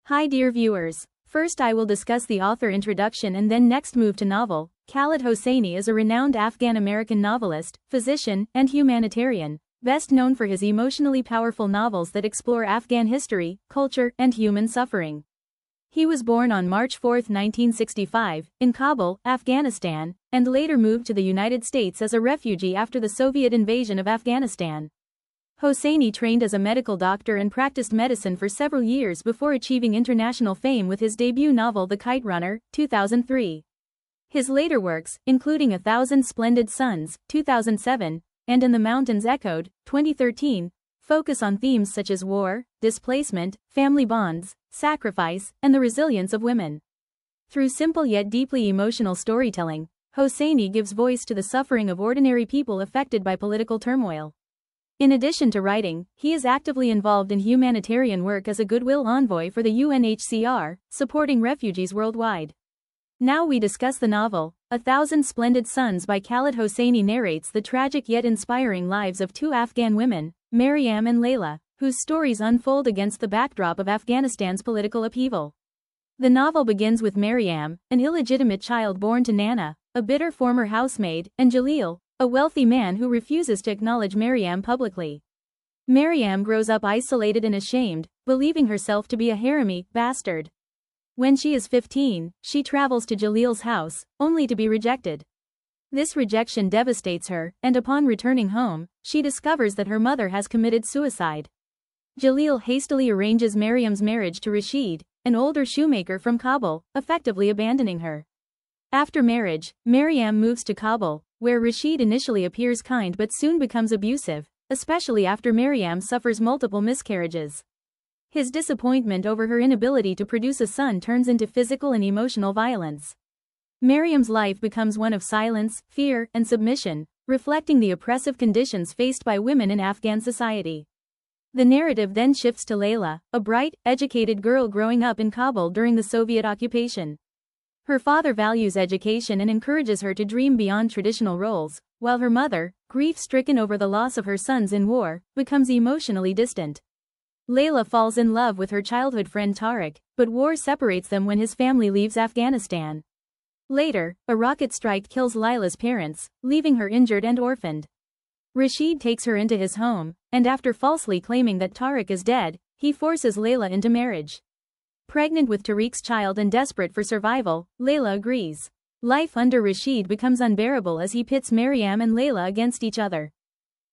Hi dear viewers. First I will discuss the author introduction and then next move to novel. Khaled Hosseini is a renowned Afghan-American novelist, physician, and humanitarian, best known for his emotionally powerful novels that explore Afghan history, culture, and human suffering. He was born on March 4, 1965, in Kabul, Afghanistan, and later moved to the United States as a refugee after the Soviet invasion of Afghanistan. Hosseini trained as a medical doctor and practiced medicine for several years before achieving international fame with his debut novel The Kite Runner, 2003. His later works, including 1,000 Splendid Suns, 2007, and In the Mountains Echoed, 2013, focus on themes such as war, displacement, family bonds, sacrifice, and the resilience of women. Through simple yet deeply emotional storytelling, Hosseini gives voice to the suffering of ordinary people affected by political turmoil. In addition to writing, he is actively involved in humanitarian work as a goodwill envoy for the UNHCR, supporting refugees worldwide. Now we discuss the novel. 1,000 Splendid Suns by Khaled Hosseini narrates the tragic yet inspiring lives of two Afghan women, Maryam and Layla, whose stories unfold against the backdrop of Afghanistan's political upheaval. The novel begins with Maryam, an illegitimate child born to Nana, a bitter former housemaid, and Jalil, a wealthy man who refuses to acknowledge Maryam publicly. Maryam grows up isolated and ashamed, believing herself to be a haremi bastard. When she is 15, she travels to Jalil's house, only to be rejected. This rejection devastates her, and upon returning home, she discovers that her mother has committed suicide. Jalil hastily arranges Maryam's marriage to Rashid, an older shoemaker from Kabul, effectively abandoning her. After marriage, Maryam moves to Kabul, where Rashid initially appears kind but soon becomes abusive, especially after Maryam suffers multiple miscarriages. His disappointment over her inability to produce a son turns into physical and emotional violence. Maryam's life becomes one of silence, fear, and submission, reflecting the oppressive conditions faced by women in Afghan society. The narrative then shifts to Layla, a bright, educated girl growing up in Kabul during the Soviet occupation. Her father values education and encourages her to dream beyond traditional roles, while her mother, grief-stricken over the loss of her sons in war, becomes emotionally distant. Layla falls in love with her childhood friend Tariq, but war separates them when his family leaves Afghanistan. Later, a rocket strike kills Layla's parents, leaving her injured and orphaned. Rashid takes her into his home, and after falsely claiming that Tariq is dead, he forces Layla into marriage. Pregnant with Tariq's child and desperate for survival, Layla agrees. Life under Rashid becomes unbearable as he pits Maryam and Layla against each other.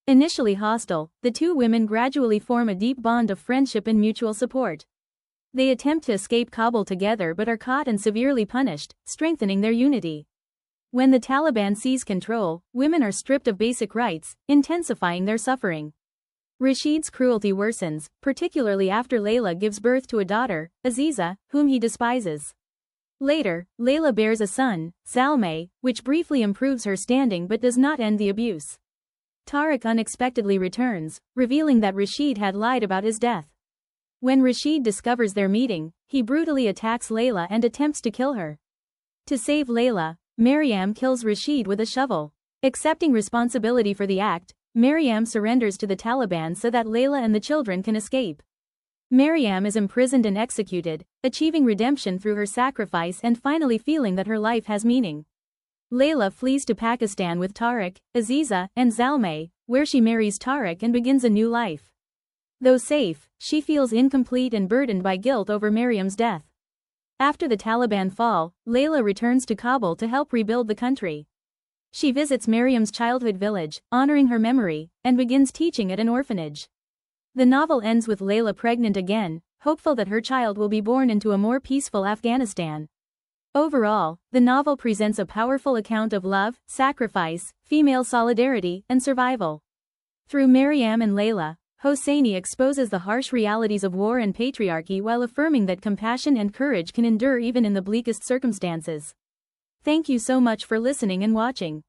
Initially hostile, the two women gradually form a deep bond of friendship and mutual support. They attempt to escape Kabul together but are caught and severely punished, strengthening their unity. When the Taliban seize control, women are stripped of basic rights, intensifying their suffering. Rashid's cruelty worsens, particularly after Layla gives birth to a daughter, Aziza, whom he despises. Later, Layla bears a son, Zalmay, which briefly improves her standing but does not end the abuse. Tariq unexpectedly returns, revealing that Rashid had lied about his death. When Rashid discovers their meeting, he brutally attacks Layla and attempts to kill her. To save Layla, Maryam kills Rashid with a shovel. Accepting responsibility for the act, Maryam surrenders to the Taliban so that Layla and the children can escape. Maryam is imprisoned and executed, achieving redemption through her sacrifice and finally feeling that her life has meaning. Layla flees to Pakistan with Tariq, Aziza, and Zalmay, where she marries Tariq and begins a new life. Though safe, she feels incomplete and burdened by guilt over Maryam's death. After the Taliban fall, Layla returns to Kabul to help rebuild the country. She visits Maryam's childhood village, honoring her memory, and begins teaching at an orphanage. The novel ends with Layla pregnant again, hopeful that her child will be born into a more peaceful Afghanistan. Overall, the novel presents a powerful account of love, sacrifice, female solidarity, and survival. Through Maryam and Layla, Hosseini exposes the harsh realities of war and patriarchy while affirming that compassion and courage can endure even in the bleakest circumstances. Thank you so much for listening and watching.